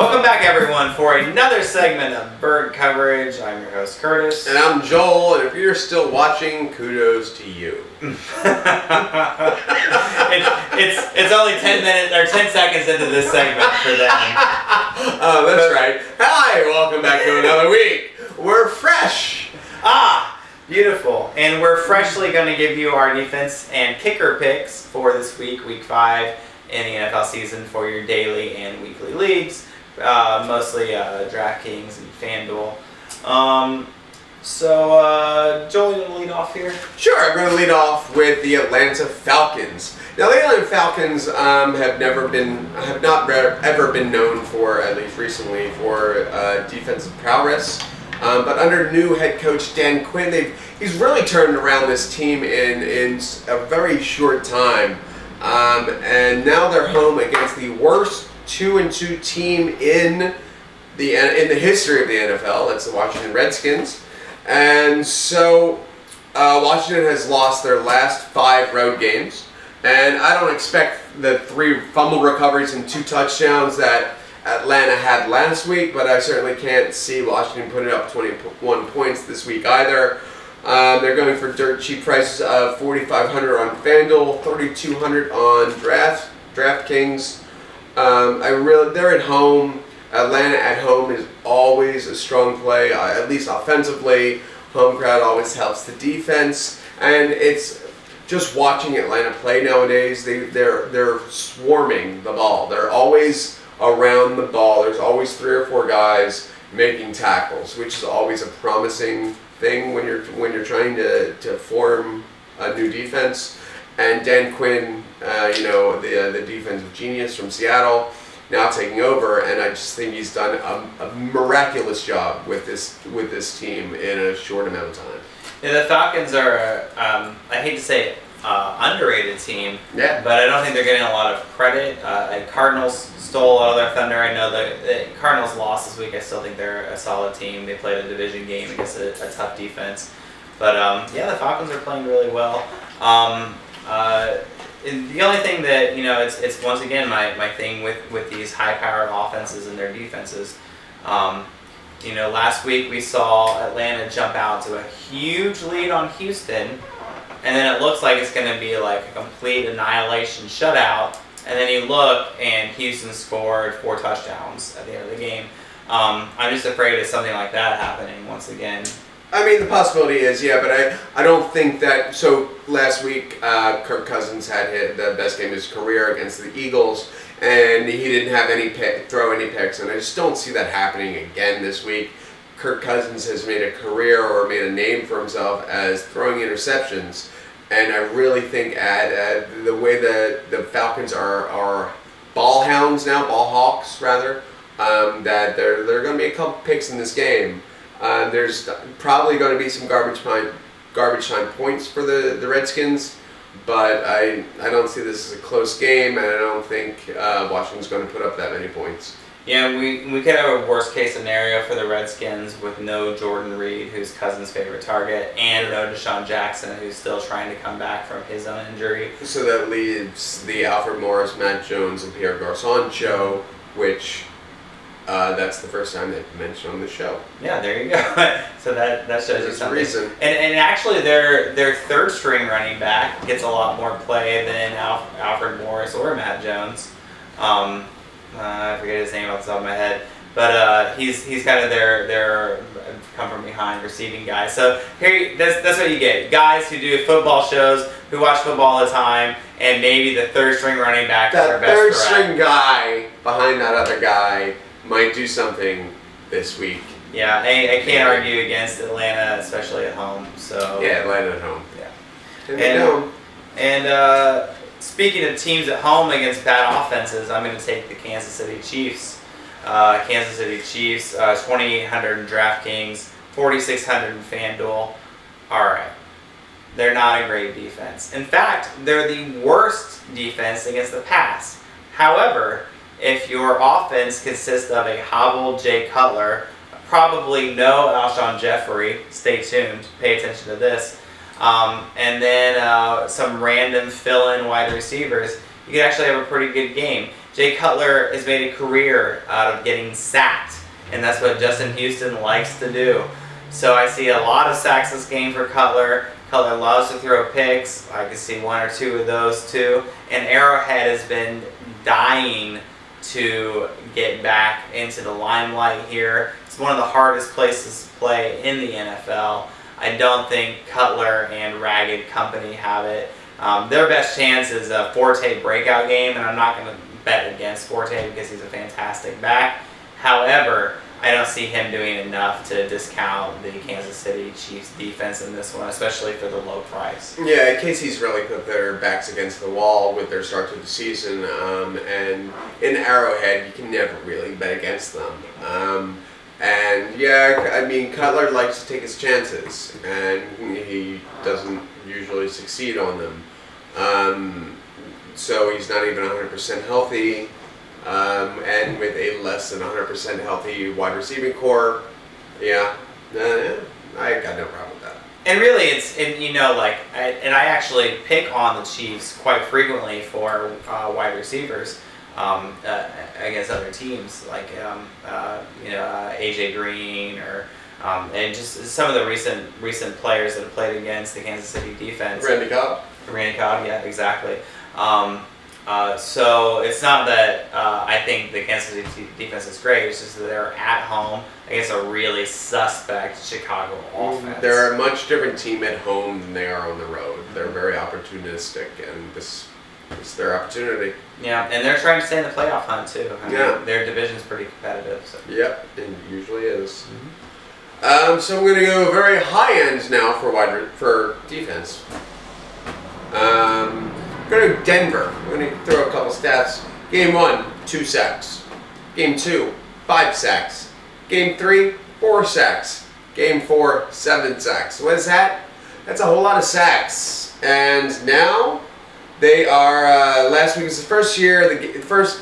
Welcome back, everyone, for another segment of Bird Coverage. I'm your host, Curtis. And I'm Joel, and if you're still watching, kudos to you. It's only 10 minutes or 10 seconds into this segment for them. Oh, that's right. Hi, welcome back to another week. We're fresh. Beautiful. And we're freshly going to give you our defense and kicker picks for this week, week 5 in the NFL season for your daily and weekly leagues. Mostly DraftKings and FanDuel. Joel, you want to lead off here? Sure, I'm going to lead off with the Atlanta Falcons. Now, the Atlanta Falcons have not ever been known for, at least recently, for defensive prowess. But under new head coach Dan Quinn, he's really turned around this team in a very short time. And now they're home against the worst 2-2 team in the history of the NFL. That's the Washington Redskins. And so Washington has lost their last 5 road games. And I don't expect the 3 fumble recoveries and 2 touchdowns that Atlanta had last week, but I certainly can't see Washington putting up 21 points this week either. They're going for dirt cheap prices of $4,500 on FanDuel, $3,200 on DraftKings. They're at home. Atlanta at home is always a strong play, at least offensively. Home crowd always helps the defense, and it's just watching Atlanta play nowadays. They're swarming the ball. They're always around the ball. There's always 3 or 4 guys making tackles, which is always a promising thing when you're trying to form a new defense. And Dan Quinn, the defensive genius from Seattle, now taking over, and I just think he's done a miraculous job with this team in a short amount of time. Yeah, the Falcons are, I hate to say it, underrated team, yeah, but I don't think they're getting a lot of credit. Cardinals stole all their thunder. I know the Cardinals lost this week. I still think they're a solid team. They played a division game against a tough defense. But the Falcons are playing really well. The only thing that, it's once again my thing with these high-powered offenses and their defenses. Last week we saw Atlanta jump out to a huge lead on Houston, and then it looks like it's going to be like a complete annihilation shutout. And then you look, and Houston scored 4 touchdowns at the end of the game. I'm just afraid of something like that happening once again. I mean, the possibility is, yeah, but I don't think that. So last week, Kirk Cousins had hit the best game of his career against the Eagles, and he didn't have throw any picks, and I just don't see that happening again this week. Kirk Cousins has made a career or made a name for himself as throwing interceptions, and I really think the way the Falcons are ball hounds now, ball hawks rather, that there are going to be a couple picks in this game. There's probably going to be some garbage time points for the Redskins, but I don't see this as a close game, and I don't think Washington's going to put up that many points. Yeah, we could have a worst case scenario for the Redskins with no Jordan Reed, who's Cousins' favorite target, and no Deshaun Jackson, who's still trying to come back from his own injury. So that leaves the Alfred Morris, Matt Jones, and Pierre Garçon show, which that's the first time they've mentioned on the show. Yeah, there you go. So that shows you something. Reason. And actually, their third string running back gets a lot more play than Alfred Morris or Matt Jones. I forget his name off the top of my head, but he's kind of their come from behind receiving guy. So here, that's what you get: guys who do football shows, who watch football all the time, and maybe the third string running back is their best third threat. string guy behind that other guy might do something this week. Yeah, I can't argue against Atlanta, especially at home. So yeah, Atlanta at home. Yeah, and speaking of teams at home against bad offenses, I'm going to take the Kansas City Chiefs. 2,800 in DraftKings, 4,600 in FanDuel. All right. They're not a great defense. In fact, they're the worst defense against the pass. However, if your offense consists of a hobbled Jay Cutler, probably no Alshon Jeffrey, stay tuned, pay attention to this, and then some random fill-in wide receivers, you could actually have a pretty good game. Jay Cutler has made a career out of getting sacked, and that's what Justin Houston likes to do. So I see a lot of sacks this game for Cutler. Cutler loves to throw picks. I can see one or two of those too. And Arrowhead has been dying to get back into the limelight here. It's one of the hardest places to play in the NFL. I don't think Cutler and Ragged Company have it. Their best chance is a Forte breakout game, and I'm not going to bet against Forte because he's a fantastic back. However, I don't see him doing enough to discount the Kansas City Chiefs defense in this one, especially for the low price. Yeah, Casey's really put their backs against the wall with their start to the season, and in Arrowhead, you can never really bet against them. And yeah, I mean, Cutler likes to take his chances, and he doesn't usually succeed on them. So he's not even 100% healthy. And with a less than 100% healthy wide receiving core, I got no problem with that. And really, I actually pick on the Chiefs quite frequently for wide receivers against other teams, like AJ Green or and just some of the recent players that have played against the Kansas City defense. Randy Cobb, yeah, exactly. So it's not that I think the Kansas City defense is great. It's just that they're at home against a really suspect Chicago offense. They're a much different team at home than they are on the road. They're very opportunistic, and this is their opportunity. Yeah, and they're trying to stay in the playoff hunt too. I mean, their division's pretty competitive. So. Yep, it usually is. Mm-hmm. So I'm going to go very high end now for defense. Go to Denver. I'm going to throw a couple stats. Game 1, 2 sacks. Game 2, 5 sacks. Game 3, 4 sacks. Game 4, 7 sacks. What is that? That's a whole lot of sacks. And now they are, last week was the first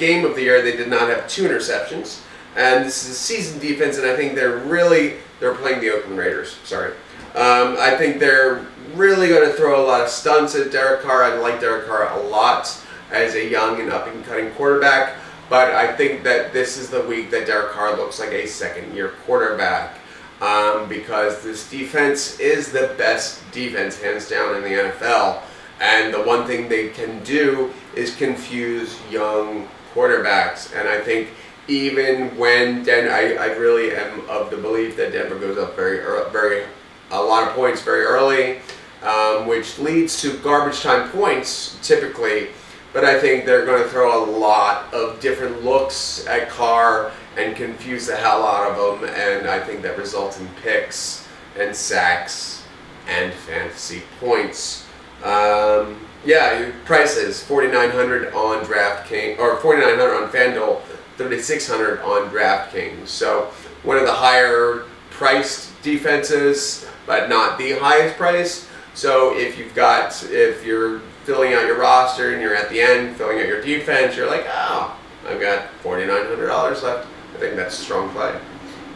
game of the year they did not have 2 interceptions. And this is a seasoned defense, and I think they're playing the Oakland Raiders. Sorry. I think they're really going to throw a lot of stunts at Derek Carr. I like Derek Carr a lot as a young and up-and-cutting quarterback, but I think that this is the week that Derek Carr looks like a second-year quarterback because this defense is the best defense, hands down, in the NFL. And the one thing they can do is confuse young quarterbacks. And I think even when I really am of the belief that Denver goes up a lot of points very early, which leads to garbage time points typically. But I think they're going to throw a lot of different looks at Carr and confuse the hell out of them, and I think that results in picks and sacks and fantasy points. Prices $4,900 on DraftKings, or $4,900 on FanDuel, $3,600 on DraftKings. So one of the higher priced defenses, but not the highest price. So if you're filling out your roster and you're at the end filling out your defense, you're like, oh, I've got $4,900 left. I think that's a strong play.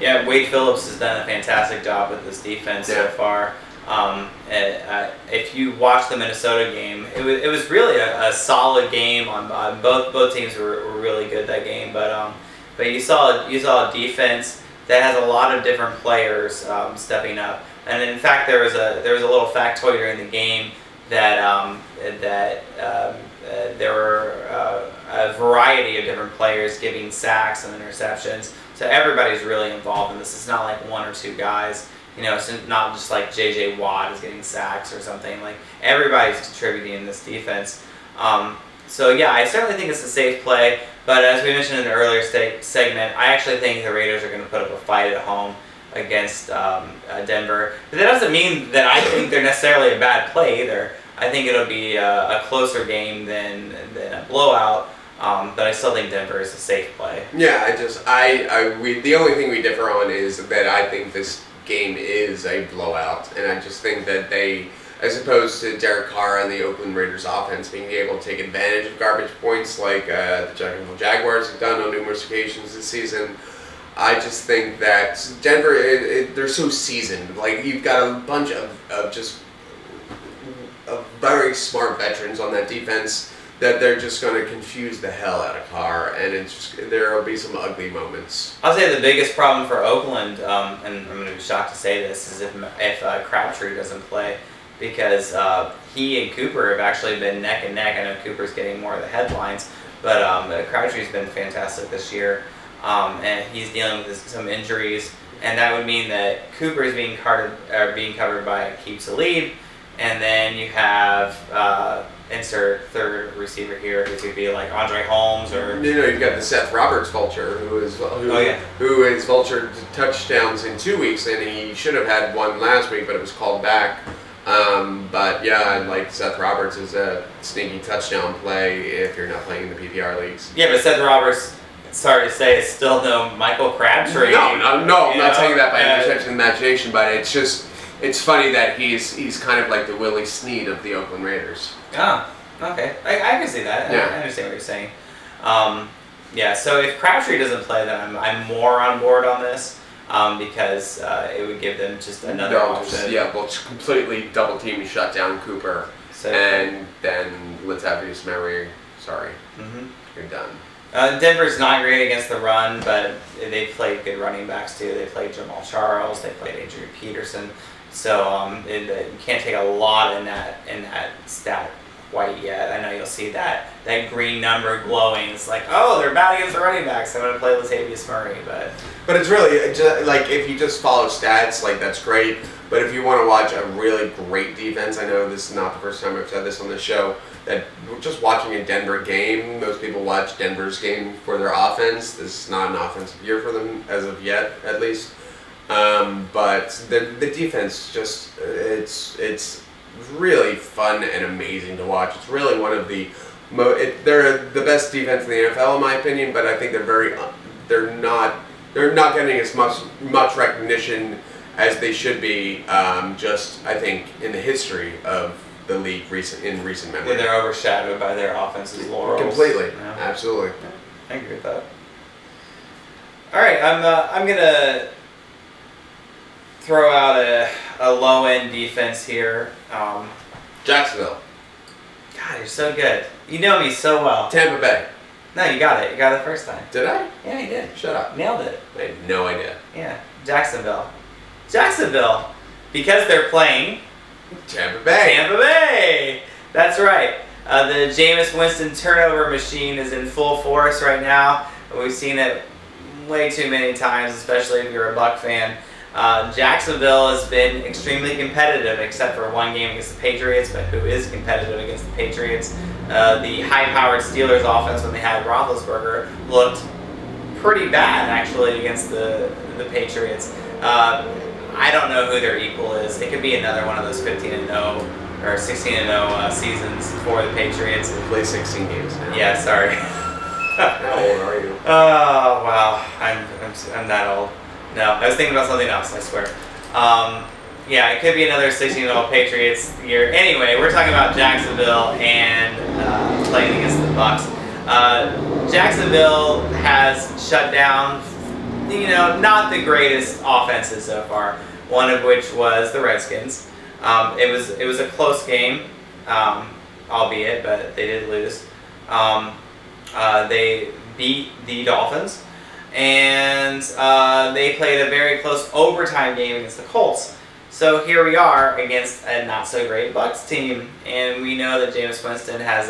Yeah, Wade Phillips has done a fantastic job with this defense so far. If you watch the Minnesota game, it was really a solid game on both teams were really good that game, but you saw a defense that has a lot of different players stepping up, and in fact there was a little factoid during the game that there were a variety of different players giving sacks and interceptions, so everybody's really involved in this. It's not like one or two guys. It's not just like J.J. Watt is getting sacks or something. Like, everybody's contributing in this defense. So yeah, I certainly think it's a safe play. But as we mentioned in the earlier segment, I actually think the Raiders are going to put up a fight at home against Denver. But that doesn't mean that I think they're necessarily a bad play either. I think it'll be a closer game than a blowout. But I still think Denver is a safe play. Yeah, the only thing we differ on is that I think this game is a blowout, and I just think that they, as opposed to Derek Carr and the Oakland Raiders offense being able to take advantage of garbage points like the Jacksonville Jaguars have done on numerous occasions this season, I just think that Denver, they're so seasoned. Like, you've got a bunch of very smart veterans on that defense that they're just going to confuse the hell out of Carr, and there will be some ugly moments. I'll say the biggest problem for Oakland, and I'm going to be shocked to say this, is if Crabtree doesn't play, because he and Cooper have actually been neck and neck. I know Cooper's getting more of the headlines, but Crabtree's been fantastic this year, and he's dealing with some injuries, and that would mean that Cooper is being covered by Aqib Talib, and then you have insert third receiver here, who could be like Andre Holmes or You've got the Seth Roberts vulture, who is vultured touchdowns in 2 weeks, and he should have had one last week, but it was called back. But yeah, like Seth Roberts is a sneaky touchdown play if you're not playing in the PPR leagues. Yeah, but Seth Roberts, sorry to say, is still no Michael Crabtree. No, I'm not saying that by any stretch of the imagination, but it's funny that he's kind of like the Willie Snead of the Oakland Raiders. Oh, okay. I can see that. Yeah. I understand what you're saying. Yeah, so if Crabtree doesn't play, then I'm more on board on this because it would give them just another option. We'll completely double team and shut down Cooper. So, and then Latavius Murray, Mm-hmm. you're done. Denver's not great against the run, but they played good running backs too. They played Jamal Charles. They played Adrian Peterson. So you can't take a lot in that stat quite yet. I know you'll see that green number glowing. It's like, oh, they're bad against the running backs. I'm going to play Latavius Murray, But it's really like if you just follow stats, like that's great. But if you want to watch a really great defense, I know this is not the first time I've said this on the show, that just watching a Denver game, most people watch Denver's game for their offense. This is not an offensive year for them as of yet, at least. But the defense just it's really fun and amazing to watch. It's really one of the they're the best defense in the NFL in my opinion, but I think they're not getting as much recognition as they should be. Just I think in the history of the league in recent memory. Yeah, they're overshadowed by their offense's laurels. Completely, Yeah. absolutely. I agree with that. All right, I'm gonna throw out a low end defense here. Jacksonville, God, you're so good. You know me so well. Tampa Bay. No, you got it. You got it the first time. Did I? Yeah, you did. Shut up. Nailed it. I had no idea. Yeah, Jacksonville, because they're playing Tampa Bay. Tampa Bay. That's right. The Jameis Winston turnover machine is in full force right now. We've seen it way too many times, especially if you're a Buck fan. Jacksonville has been extremely competitive, except for one game against the Patriots, but who is competitive against the Patriots? The high-powered Steelers offense, when they had Roethlisberger, looked pretty bad, actually, against the Patriots. I don't know who their equal is. It could be another one of those 15-0 or 16-0 seasons for the Patriots. We play 16 games now. Yeah, sorry. How old are you? Oh, wow. I'm that old. No, I was thinking about something else, I swear. Yeah, it could be another 16-0 Patriots year. Anyway, we're talking about Jacksonville and playing against the Bucs. Jacksonville has shut down, not the greatest offenses so far. One of which was the Redskins. It was a close game, albeit, but they did lose. They beat the Dolphins, and they played a very close overtime game against the Colts. So here we are against a not so great Bucs team, and we know that Jameis Winston has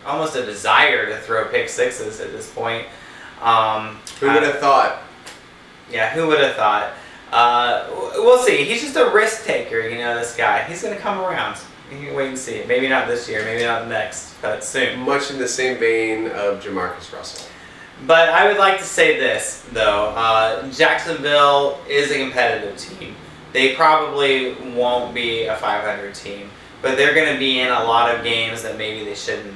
almost a desire to throw pick sixes at this point. Who would have thought? Yeah, who would have thought? We'll see. He's just a risk taker, this guy. He's going to come around. You can wait and see. Maybe not this year, maybe not next, but soon. Much in the same vein of Jamarcus Russell. But I would like to say this, though. Jacksonville is a competitive team. They probably won't be a 500 team, but they're going to be in a lot of games that maybe they shouldn't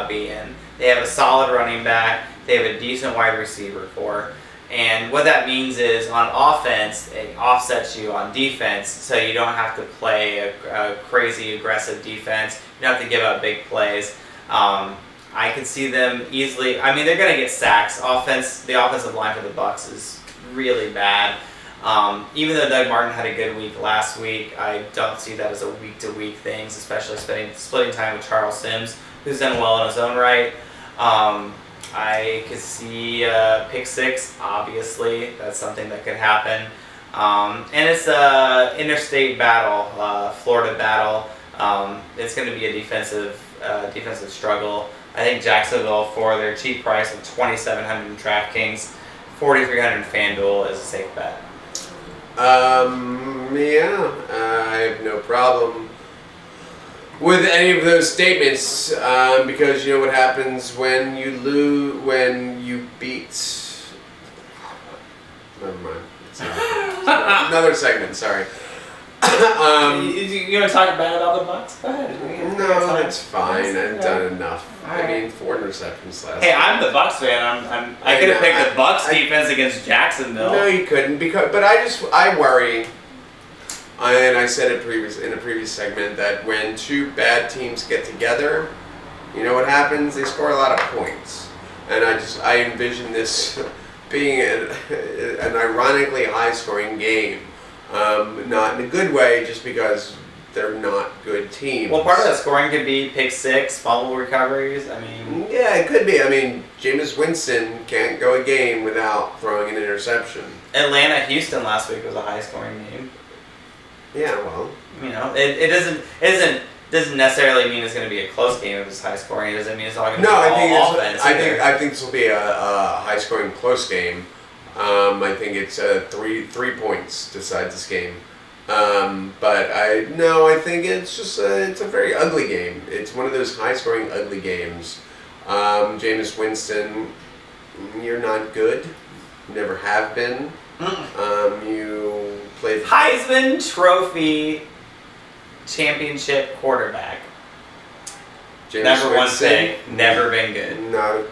be in. They have a solid running back. They have a decent wide receiver core. And what that means is on offense, it offsets you on defense, so you don't have to play a crazy aggressive defense. You don't have to give up big plays. I could see them easily. I mean, they're going to get sacks. The offensive line for the Bucs is really bad. Even though Doug Martin had a good week last week, I don't see that as a week-to-week thing, especially splitting time with Charles Sims, who's done well in his own right. I could see pick six, obviously. That's something that could happen. And it's a interstate battle, Florida battle. It's going to be a defensive struggle. I think Jacksonville, for their cheap price of $2,700 in DraftKings, $4,300 in FanDuel is a safe bet. Yeah, I have no problem with any of those statements, because you know what happens when you beat. Never mind. It's another segment. Sorry. You want to talk bad about the Bucs? Go ahead. No, that's fine. I've done enough. I mean, 4 interceptions last. Hey, I'm the Bucs fan. I could have picked the Bucs defense against Jacksonville. No, you couldn't, but I worry. And I said it in a previous segment that when two bad teams get together, you know what happens? They score a lot of points, and I envision this being an ironically high-scoring game. Not in a good way, just because they're not good teams. Well, part of that scoring could be pick six, fumble recoveries. I mean, yeah, it could be. I mean, Jameis Winston can't go a game without throwing an interception. Atlanta-Houston last week was a high-scoring game. Yeah, well, you know, it doesn't necessarily mean it's going to be a close game if it's high-scoring. It doesn't mean it's all going to be all offense. I think this will be a high-scoring close game. I think it's three points decide this game. But I think it's just it's a very ugly game. It's one of those high-scoring ugly games. Jameis Winston, you're not good. Never have been. You played Heisman Trophy championship quarterback. Jameis Never won Winston, thing. Never been good.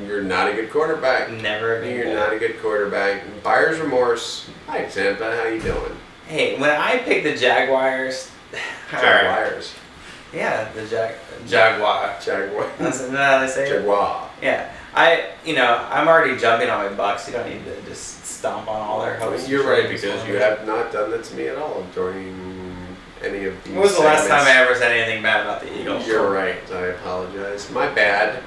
You're not a good quarterback. Never been good. You're not a good quarterback. Buyer's remorse. Hi, Tampa. How you doing? Hey, when I picked the Jaguars. Jaguars. Yeah, the Jaguar. Jaguar. That's not how they say it. Jaguar. Yeah, I'm already jumping on my Bucks. You don't need to just stomp on all their hopes. You're right, because you have not done that to me at all during any of these. When was the last time I ever said anything bad about the Eagles? You're right. I apologize. My bad.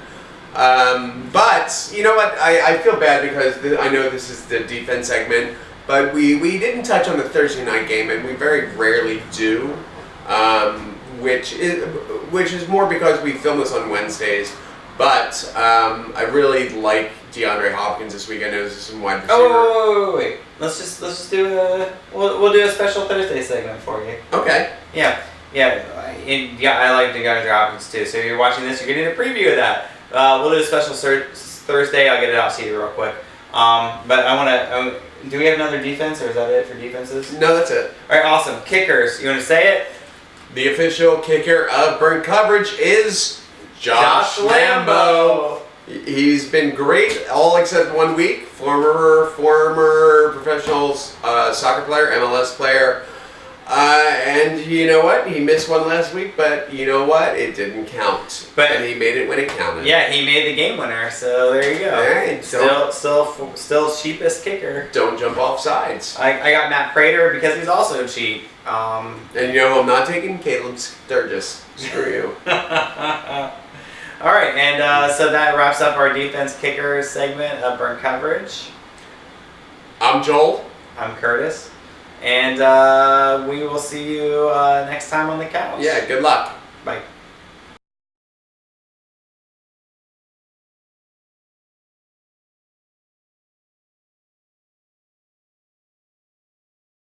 But you know what? I feel bad because I know this is the defense segment, but we didn't touch on the Thursday night game, and we very rarely do, which is more because we film this on Wednesdays. But I really like DeAndre Hopkins this week. I know this is some wide receiver. Oh, wait. Let's just do we'll do a special Thursday segment for you. Okay. Yeah. I like DeAndre Hopkins too. So if you're watching this, you're getting a preview of that. We'll do a special Thursday. I'll get it out to you real quick. But I want to. Do we have another defense, or is that it for defenses? No, that's it. All right, awesome. Kickers. You want to say it? The official kicker of Burnt Coverage is Josh Lambo. He's been great all except 1 week. Former professional soccer player, MLS player. And you know what? He missed one last week, but you know what? It didn't count. And he made it when it counted. Yeah, he made the game winner. So there you go. All right, still cheapest kicker. Don't jump off sides. I got Matt Prater because he's also cheap. And you know who I'm not taking? Caleb Sturgis. Screw you. All right, and so that wraps up our defense kicker segment of Burnt Coverage. I'm Joel. I'm Curtis. And we will see you next time on the couch. Yeah, good luck. Bye.